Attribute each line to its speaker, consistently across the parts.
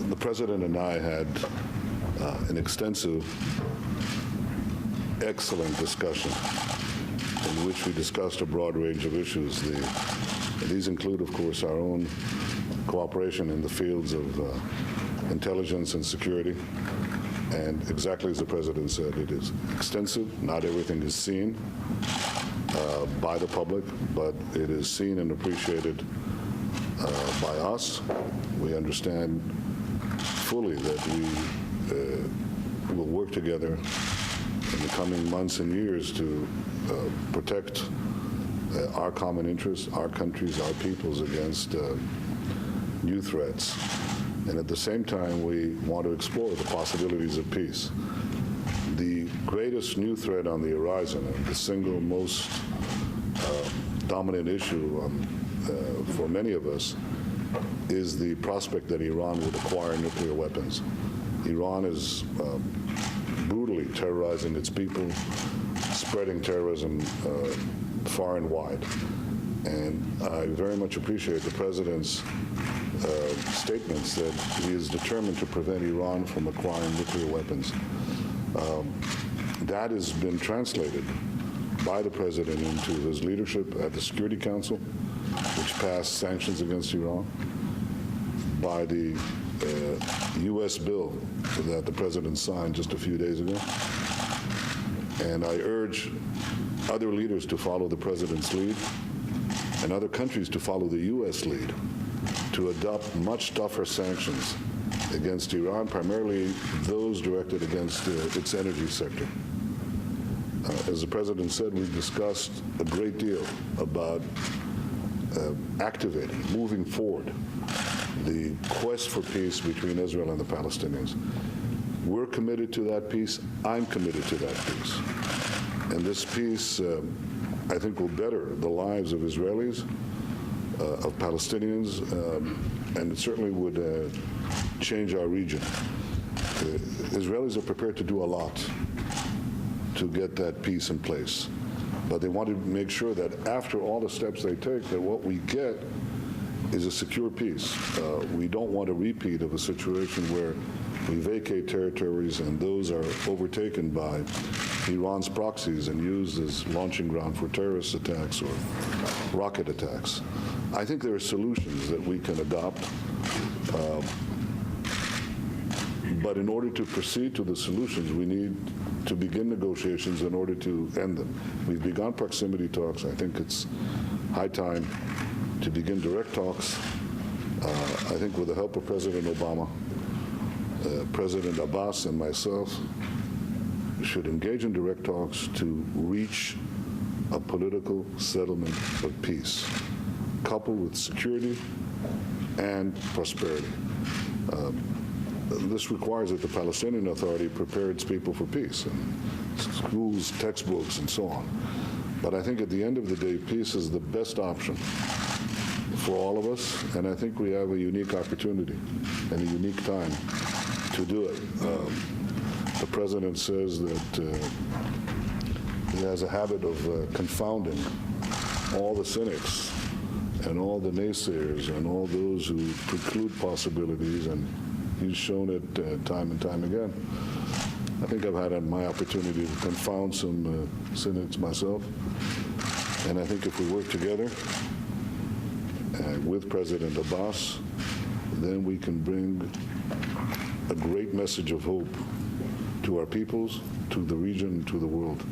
Speaker 1: The President and I had an extensive, excellent discussion in which we discussed a broad range of issues. These include, of course, our own cooperation in the fields of intelligence and security. And exactly as the President said, it is extensive. Not everything is seen by the public, but it is seen and appreciated by us. We understand fully that we will work together in the coming months and years to protect our common interests, our countries, our peoples against new threats. And at the same time, we want to explore the possibilities of peace. The greatest new threat on the horizon, and the single most dominant issue for many of us, is the prospect that Iran would acquire nuclear weapons. Iran is brutally terrorizing its people, spreading terrorism far and wide. And I very much appreciate the President's statements that he is determined to prevent Iran from acquiring nuclear weapons. That has been translated by the President into his leadership at the Security Council, which passed sanctions against Iran, by the U.S. bill that the President signed just a few days ago. And I urge other leaders to follow the President's lead and other countries to follow the U.S. lead to adopt much tougher sanctions against Iran, primarily those directed against its energy sector. As the President said, we've discussed a great deal about activating, moving forward, the quest for peace between Israel and the Palestinians. We're committed to that peace. I'm committed to that peace. And this peace, I think, will better the lives of Israelis, of Palestinians, and it certainly would change our region. Israelis are prepared to do a lot to get that peace in place. But they want to make sure that after all the steps they take, that what we get is a secure peace. We don't want a repeat of a situation where we vacate territories and those are overtaken by Iran's proxies and used as launching ground for terrorist attacks or rocket attacks. I think there are solutions that we can adopt. But in order to proceed to the solutions, we need to begin negotiations in order to end them. We've begun proximity talks. I think it's high time to begin direct talks. I think with the help of President Obama, President Abbas and myself should engage in direct talks to reach a political settlement of peace, coupled with security and prosperity. This requires that the Palestinian Authority prepare its people for peace, and schools, textbooks, and so on. But I think at the end of the day, peace is the best option for all of us, and I think we have a unique opportunity and a unique time to do it. The President says that he has a habit of confounding all the cynics and all the naysayers and all those who preclude possibilities, and he's shown it time and time again. I think I've had my opportunity to confound some cynics myself, and I think if we work together with President Abbas, then we can bring a great message of hope to our peoples, to the region, to the world.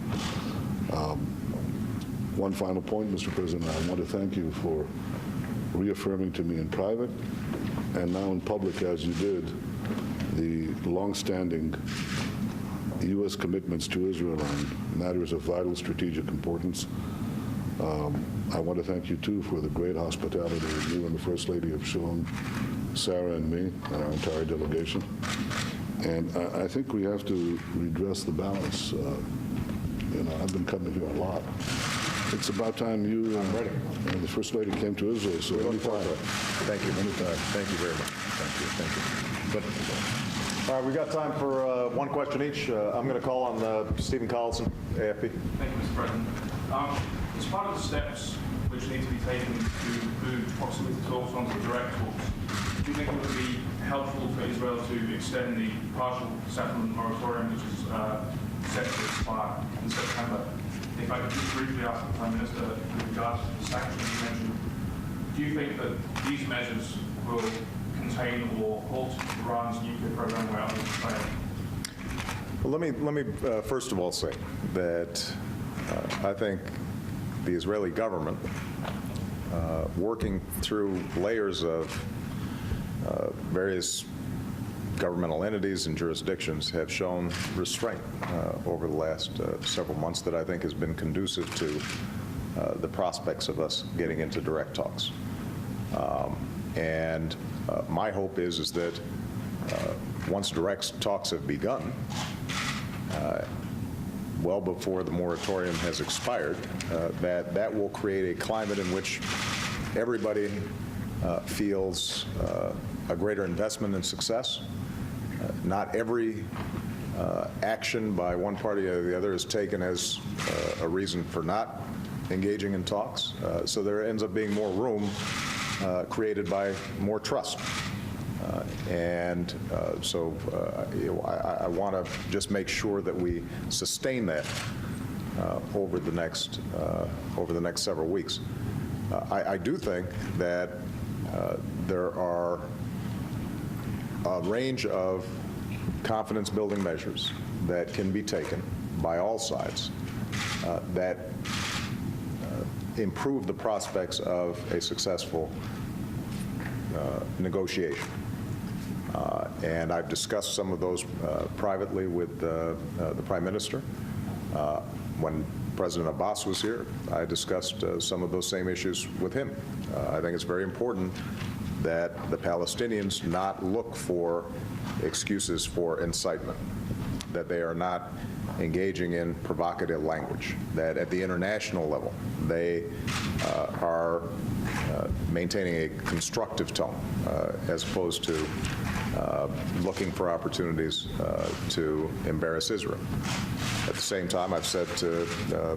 Speaker 1: One final point, Mr. President, I want to thank you for reaffirming to me in private and now in public, as you did, the longstanding U.S. commitments to Israel on matters of vital strategic importance. I want to thank you, too, for the great hospitality that you and the First Lady have shown Sarah and me and our entire delegation. And I think we have to redress the balance. I've been coming here a lot. It's about time you and the First Lady came to Israel, so anytime.
Speaker 2: Thank you.
Speaker 1: Anytime.
Speaker 2: Thank you very much. Thank you. All right, we've got time for one question each. I'm going to call on Stephen Collison, AFP.
Speaker 3: Thank you, Mr. President. As part of the steps which need to be taken to move proximity talks onto direct talks, do you think it would be helpful for Israel to extend the partial settlement moratorium, which is set to expire in September? If I could just briefly ask the Prime Minister with regards to the sanctions you mentioned, do you think that these measures will contain or halt Iran's nuclear program where others fail?
Speaker 2: Well, let me first of all say that I think the Israeli government, working through layers of various governmental entities and jurisdictions, have shown restraint over the last several months that I think has been conducive to the prospects of us getting into direct talks. And my hope is that once direct talks have begun, well before the moratorium has expired, that will create a climate in which everybody feels a greater investment in success. Not every action by one party or the other is taken as a reason for not engaging in talks. So there ends up being more room created by more trust. So I want to just make sure that we sustain that over the next several weeks. I do think that there are a range of confidence-building measures that can be taken by all sides that improve the prospects of a successful negotiation. And I've discussed some of those privately with the Prime Minister. When President Abbas was here, I discussed some of those same issues with him. I think it's very important that the Palestinians not look for excuses for incitement, that they are not engaging in provocative language, that at the international level they are maintaining a constructive tone as opposed to looking for opportunities to embarrass Israel. At the same time, I've said to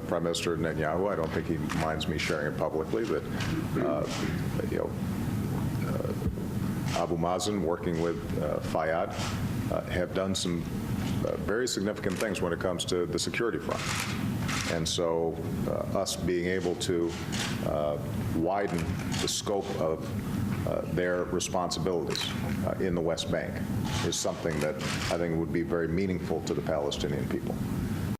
Speaker 2: Prime Minister Netanyahu, I don't think he minds me sharing it publicly, that Abu Mazen, working with Fayyad, have done some very significant things when it comes to the security front. And so us being able to widen the scope of their responsibilities in the West Bank is something that I think would be very meaningful to the Palestinian people.